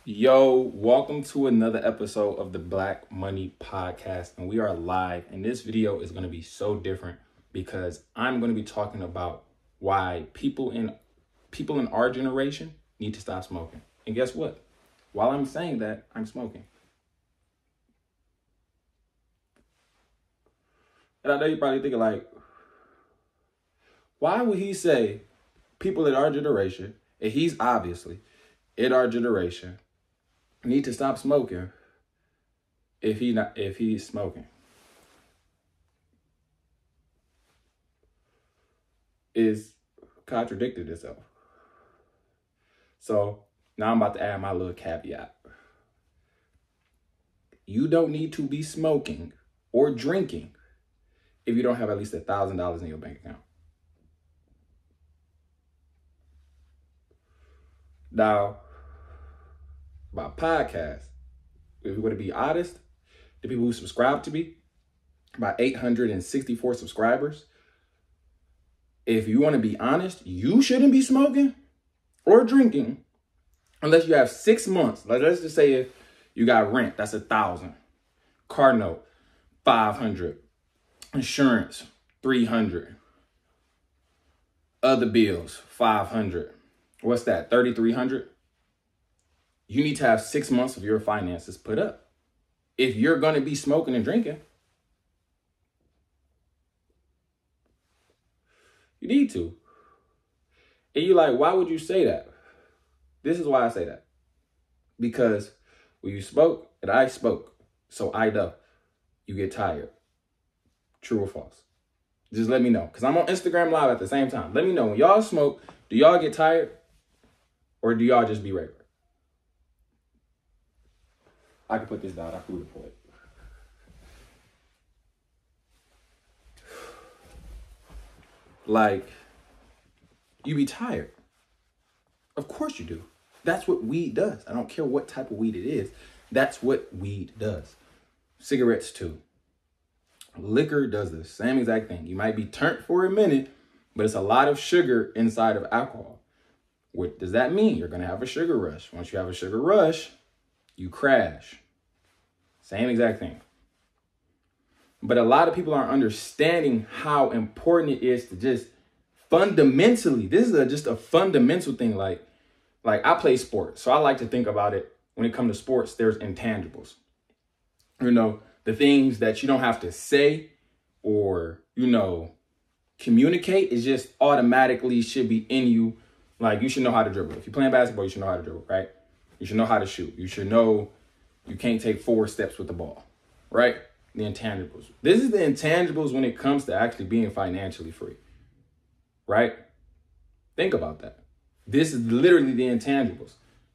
Yo, welcome to another episode of the Black Money Podcast. And we are live. And this video is going to be so different because I'm going to be talking about why people in our generation need to stop smoking. And guess what? While I'm saying that, I'm smoking. And I know you're probably thinking like, why would he say people in our generation, and he's obviously in our generation, need to stop smoking if he's smoking? Is contradicted itself. So now I'm about to add my little caveat. You don't need to be smoking or drinking if you don't have at least $1,000 in your bank account. Now, my podcast, if we want to be honest, the people who subscribe to me, about 864 subscribers, if you want to be honest, you shouldn't be smoking or drinking unless you have 6 months. Like, let's just say if you got rent, that's $1,000. Car note, $500. Insurance, $300. Other bills, $500. What's that? $3,300. You need to have 6 months of your finances put up. If you're going to be smoking and drinking, you need to. And you're like, why would you say that? This is why I say that. Because when you spoke and I spoke, so I know you get tired. True or false? Just let me know. Because I'm on Instagram Live at the same time. Let me know. When y'all smoke, do y'all get tired? Or do y'all just be regular? I can put this down. I can report it. Like, you be tired. Of course you do. That's what weed does. I don't care what type of weed it is. That's what weed does. Cigarettes too. Liquor does the same exact thing. You might be turned for a minute, but it's a lot of sugar inside of alcohol. What does that mean? You're going to have a sugar rush. Once you have a sugar rush, you crash. Same exact thing. But a lot of people aren't understanding how important it is to just fundamentally, this is just a fundamental thing. Like I play sports, so I like to think about it. When it comes to sports, there's intangibles. You know, the things that you don't have to say or, communicate is just automatically should be in you. Like, you should know how to dribble. If you're playing basketball, you should know how to dribble, right? You should know how to shoot. You should know you can't take 4 steps with the ball, right? The intangibles. This is the intangibles when it comes to actually being financially free, right? Think about that. This is literally the intangibles.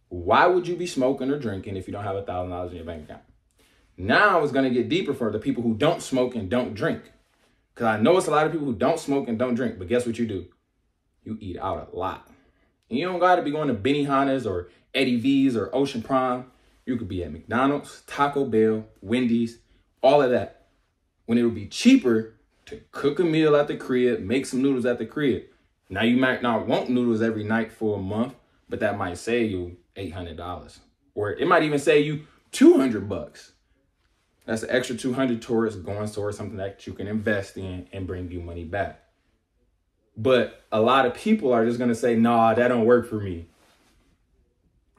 Why would you be smoking or drinking if you don't have $1,000 in your bank account? Now it's going to get deeper for the people who don't smoke and don't drink. Because I know it's a lot of people who don't smoke and don't drink, but guess what you do? You eat out a lot. And you don't got to be going to Benihana's or Eddie V's or Ocean Prime. You could be at McDonald's, Taco Bell, Wendy's, all of that. When it would be cheaper to cook a meal at the crib, make some noodles at the crib. Now you might not want noodles every night for a month, but that might save you $800. Or it might even save you $200. That's an extra $200 going towards something that you can invest in and bring you money back. But a lot of people are just going to say, nah, that don't work for me.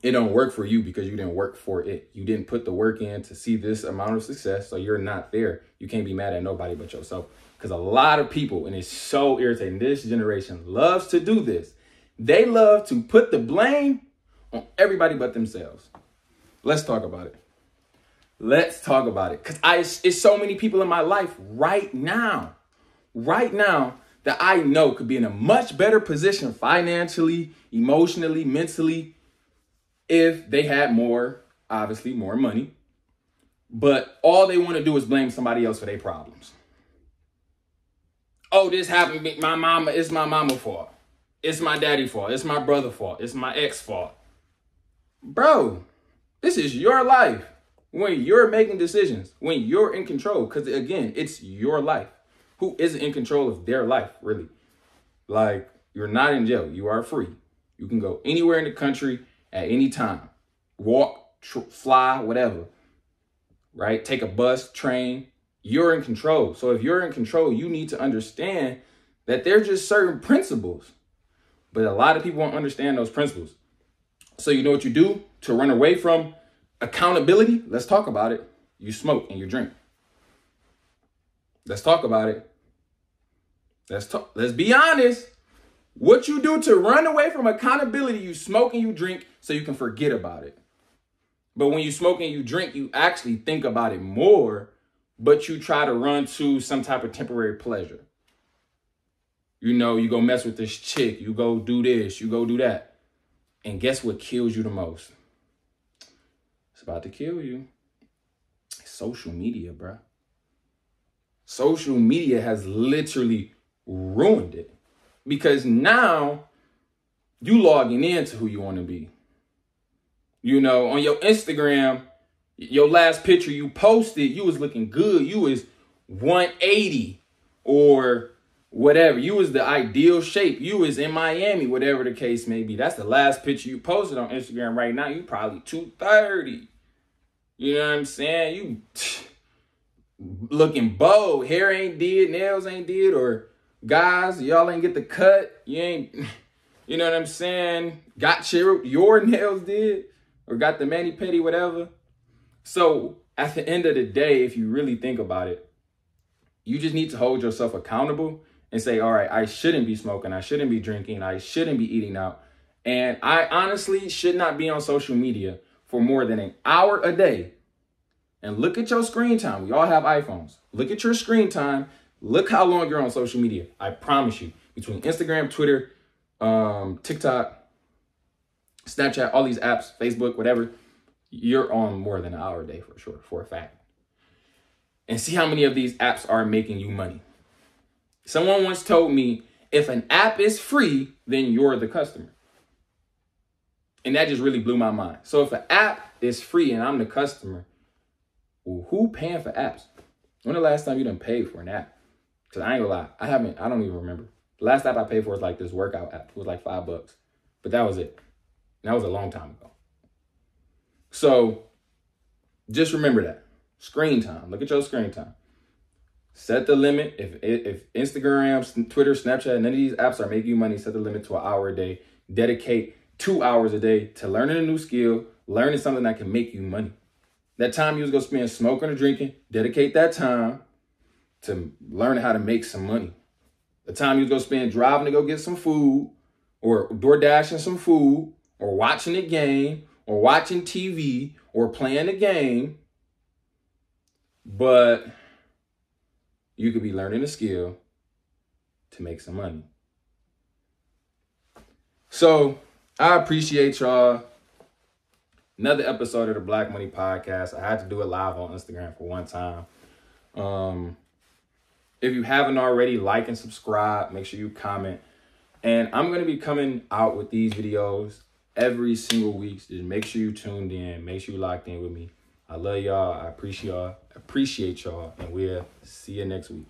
It don't work for you because you didn't work for it. You didn't put the work in to see this amount of success, so you're not there. You can't be mad at nobody but yourself. Because a lot of people, and it's so irritating, this generation loves to do this. They love to put the blame on everybody but themselves. Let's talk about it. Let's talk about it. Because it's so many people in my life right now that I know could be in a much better position financially, emotionally, mentally, if they had obviously more money. But all they want to do is blame somebody else for their problems. Oh, this happened to my mama. It's my mama's fault. It's my daddy's fault. It's my brother's fault. It's my ex's fault. Bro, this is your life. When you're making decisions, when you're in control, because again, it's your life. Who isn't in control of their life, really? Like, you're not in jail. You are free. You can go anywhere in the country at any time. walk, fly, whatever, right? Take a bus, train. You're in control. So if you're in control, you need to understand that there's just certain principles. But a lot of people won't understand those principles. So you know what you do to run away from accountability? Let's talk about it. You smoke and you drink. Let's talk about it. Let's be honest. What you do to run away from accountability, you smoke and you drink so you can forget about it. But when you smoke and you drink, you actually think about it more, but you try to run to some type of temporary pleasure. You know, you go mess with this chick, you go do this, you go do that. And guess what kills you the most? It's about to kill you. It's social media, bro. Social media has literally ruined it. Because now you logging into who you want to be. You know, on your Instagram, your last picture you posted, you was looking good. You was 180 or whatever. You was the ideal shape. You was in Miami, whatever the case may be. That's the last picture you posted on Instagram right now. You probably 230. You know what I'm saying? You looking bold. Hair ain't did, nails ain't did, or guys, y'all ain't get the cut. You ain't, you know what I'm saying? Got your nails did, or got the mani-pedi, whatever. So at the end of the day, if you really think about it, you just need to hold yourself accountable and say, all right, I shouldn't be smoking. I shouldn't be drinking. I shouldn't be eating out. And I honestly should not be on social media for more than an hour a day. And look at your screen time. We all have iPhones. Look at your screen time. Look how long you're on social media. I promise you, between Instagram, Twitter, TikTok, Snapchat, all these apps, Facebook, whatever, you're on more than an hour a day for sure, for a fact. And see how many of these apps are making you money. Someone once told me, if an app is free, then you're the customer. And that just really blew my mind. So if an app is free and I'm the customer, well, who paying for apps? When the last time you done paid for an app? Because I ain't gonna lie, I don't even remember. The last app I paid for was like this workout app. It was like $5. But that was it. And that was a long time ago. So just remember that. Screen time. Look at your screen time. Set the limit. If Instagram, Twitter, Snapchat, none of these apps are making you money, set the limit to an hour a day. Dedicate 2 hours a day to learning a new skill, learning something that can make you money. That time you was going to spend smoking or drinking, dedicate that time to learning how to make some money. The time you was going to spend driving to go get some food, or DoorDashing some food, or watching a game, or watching TV, or playing a game. But you could be learning a skill to make some money. So I appreciate y'all. Another episode of the Black Money Podcast. I had to do it live on Instagram for one time. If you haven't already, like and subscribe. Make sure you comment. And I'm going to be coming out with these videos every single week. Just make sure you tuned in. Make sure you locked in with me. I love y'all. I appreciate y'all. And we'll see you next week.